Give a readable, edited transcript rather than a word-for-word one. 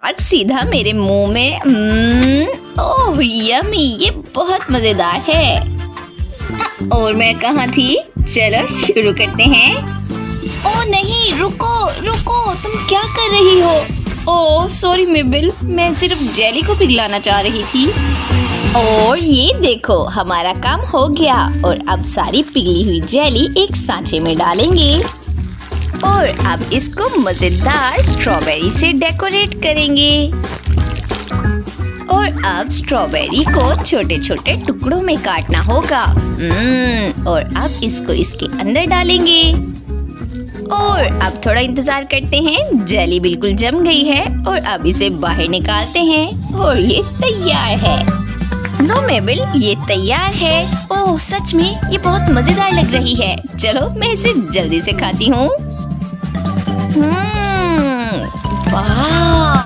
Direct सीधा मेरे मुंह में। ओह यम्मी, ये बहुत मजेदार है। और मैं कहाँ थी? चलो शुरू करते हैं। ओह नहीं, रुको रुको, तुम क्या कर रही हो? ओह सॉरी मेबल, मैं सिर्फ जेली को पिघलाना चाह रही थी। और ये देखो, हमारा काम हो गया। और अब सारी पिघली हुई जेली एक सांचे में डालेंगे और अब इसको मजेदार स्ट्रॉबेरी से डेकोरेट करेंगे। और अब स्ट्रॉबेरी को छोटे छोटे टुकड़ों में काटना होगा। और अब इसको इसके अंदर डालेंगे और अब थोड़ा इंतजार करते हैं। जेली बिल्कुल जम गई है और अब इसे बाहर निकालते हैं और ये तैयार है। नो मेबल, ये तैयार है। ओह सच में ये बहुत मजेदार लग रही है। चलो मैं इसे जल्दी से खाती हूँ। वाह।